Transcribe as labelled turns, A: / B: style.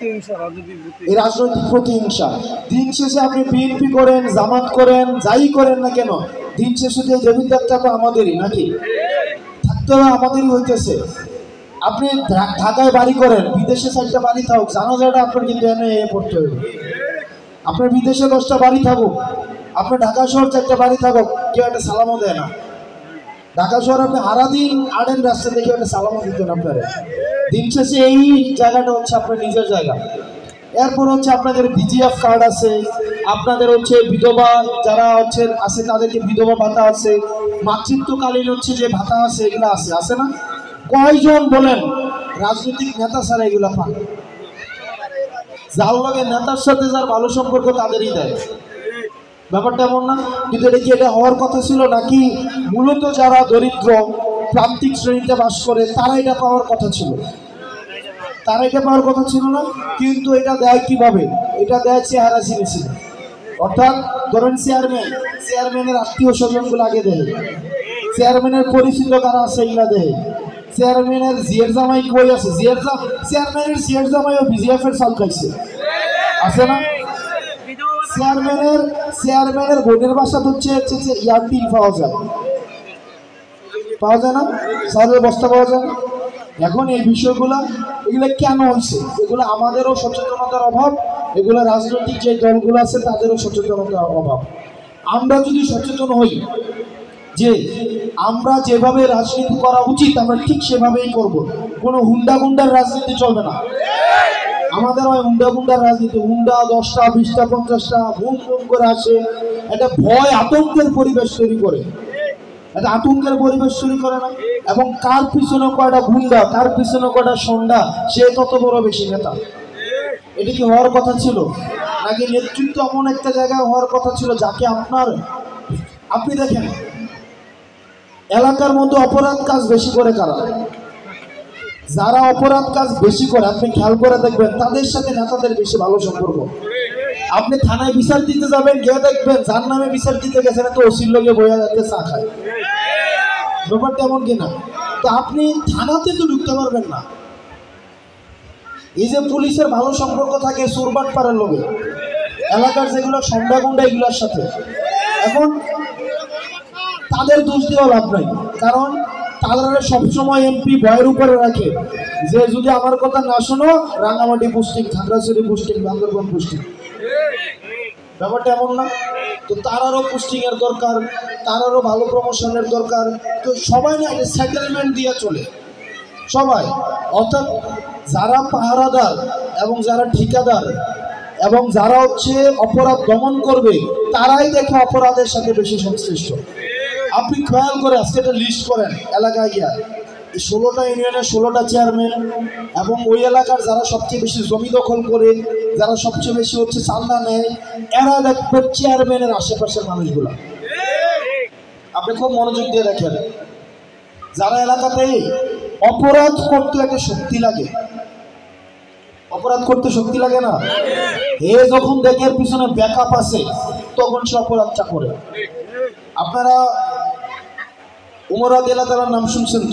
A: এই রাজনৈতিক প্রতিহিংসা। দিন শেষে আপনি বিএনপি করেন, জামাত করেন, যাই করেন না কেন, দিন শেষে যে জমিদারটা তো আমাদেরই, নাকি? থাকতে হবে আমাদেরই হইতেছে। আপনি ঢাকায় বাড়ি করেন, বিদেশে 4টা বাড়ি থাকুক, জানাজাটা আপনার কিন্তু এনে পড়তে হবে। আপনার বিদেশে 10টা বাড়ি থাকুক, আপনার ঢাকা শহর 4টা বাড়ি থাকুক, কেউ একটা সালামও দেয় না। ঢাকা শহর আপনি সারাদিন আড়েন রাস্তা দেখে একটা সালামও দিতেন আপনারা। দিন শেষে এই জায়গাটা হচ্ছে আপনার নিজের জায়গা। এরপর হচ্ছে আপনাদের বিজিএফ কার্ড আছে, আপনাদের হচ্ছে বিধবা যারা হচ্ছে আছে তাদেরকে বিধবা ভাতা আছে, মাতৃত্বকালীন হচ্ছে যে ভাতা আছে, এগুলো আছে না? কয়জন বলেন রাজনৈতিক নেতা ছাড়া এগুলো পান? যার লগে নেতার সাথে যার ভালো সম্পর্ক তাদেরই দেয়। ব্যাপারটা এমন না? কিন্তু এটা হওয়ার কথা ছিল নাকি? মূলত যারা দরিদ্র প্রান্তিক শ্রেণীতে বাস করে তারা এটা পাওয়ার কথা ছিল, না? কিন্তু এটা দেয় কিভাবে? এটা দেয় চেহারা চিনেছি। অর্থাৎ ধরেন চেয়ারম্যানের আত্মীয় স্বজনগুলো আগে দেয়, চেয়ারম্যানের পরিচিত কারা আছে এগুলা দেয়, চেয়ারম্যানের জিয়ার জামাই কই আছে, চেয়ারম্যানের জিয়ার জামাইও বিজিএফ এর চাল খাইছে, আছে না? চেয়ারম্যানের বোনের বাসা হচ্ছে ইয়ারটিল পাওয়া যায় না, চালের বস্তা পাওয়া যায়। এখন এই বিষয়গুলো এগুলো কেন হয়েছে? এগুলো আমাদেরও সচেতনতার অভাব, এগুলো রাজনৈতিক যে দলগুলো আছে তাদেরও সচেতনতার অভাব। আমরা যদি সচেতন হই যে আমরা যেভাবে রাজনীতি করা উচিত আমরা ঠিক সেভাবেই করব, কোনো হুন্ডার রাজনীতি চলবে না। আমাদের হয় হুন্ডার রাজনীতি, 10টা 20টা 50টা ঘুম করে আসে, একটা ভয় আতঙ্কের পরিবেশ তৈরি করে, না? এবং কার পিছনে কয়টা গুন্ডা, কার পিছনে কয়টা সন্ডা, সে তত বড় বেশি নেতা। এটা কি হওয়ার কথা ছিল? নাকি নেতৃত্ব এমন একটা জায়গায় হওয়ার কথা ছিল যাকে আপনি দেখেন এলাকার মধ্যে অপরাধ কাজ বেশি করে কারা? যারা অপরাধ কাজ বেশি করে আপনি খেয়াল করে দেখবেন তাদের সাথে নেতাদের বেশি ভালো সম্পর্ক। আপনি থানায় বিচার দিতে যাবেন, গিয়ে দেখবেন যার নামে বিচার দিতে গেছেন তো ওসির লগে বইয়া যাতে চা খায়। ব্যাপারটা এমন কিনা? তো আপনি থানাতে তো ঢুকতে পারবেন না। এই যে পুলিশের ভালো সম্পর্ক থাকে চোরবাট পাড়ার লোকে, এলাকার যেগুলো সন্ধ্যা গুন্ডা এগুলোর সাথে, এখন তাদের দোষ দেওয়া লাভ নাই, কারণ তারা সবসময় এমপি ভয়ের উপরে রাখে যে যদি আমার কথা না শোনো Rangamati posting, Khagrachhari posting, Bandarban posting. ব্যাপারটা এমন না? তো তারারও পোস্টিং এর দরকার, তারারও ভালো প্রমোশনের দরকার। তো সবাই না এটা সেটেলমেন্ট দিয়ে চলে সবাই। অর্থাৎ যারা পাহারাদার এবং যারা ঠিকাদার এবং যারা হচ্ছে অপরাধ দমন করবে তারাই দেখে অপরাধের সাথে বেশি সংশ্লিষ্ট। আপনি খেয়াল করে আজকে একটা লিস্ট করেন এলাকায় গিয়া, এই 16টা ইউনিয়নের 16টা চেয়ারম্যান এবং ওই এলাকার যারা সবচেয়ে বেশি জমি দখল করে, যারা সবচেয়ে বেশি হচ্ছে চান্দা নেয়, এরা দেখবেন চেয়ারম্যানের আশেপাশের মানুষগুলা। আপনি খুব মনোযোগ দিয়ে দেখেন, যারা এলাকাতে অপরাধ করতে একটা শক্তি লাগে, অপরাধ করতে শক্তি লাগে না, এ যখন দেখে পিছনে ব্যাকআপ আছে তখন সে অপরাধটা করে। আপনারা উমর রাদিয়াল্লাহু তাআলার নাম শুনছেন তো?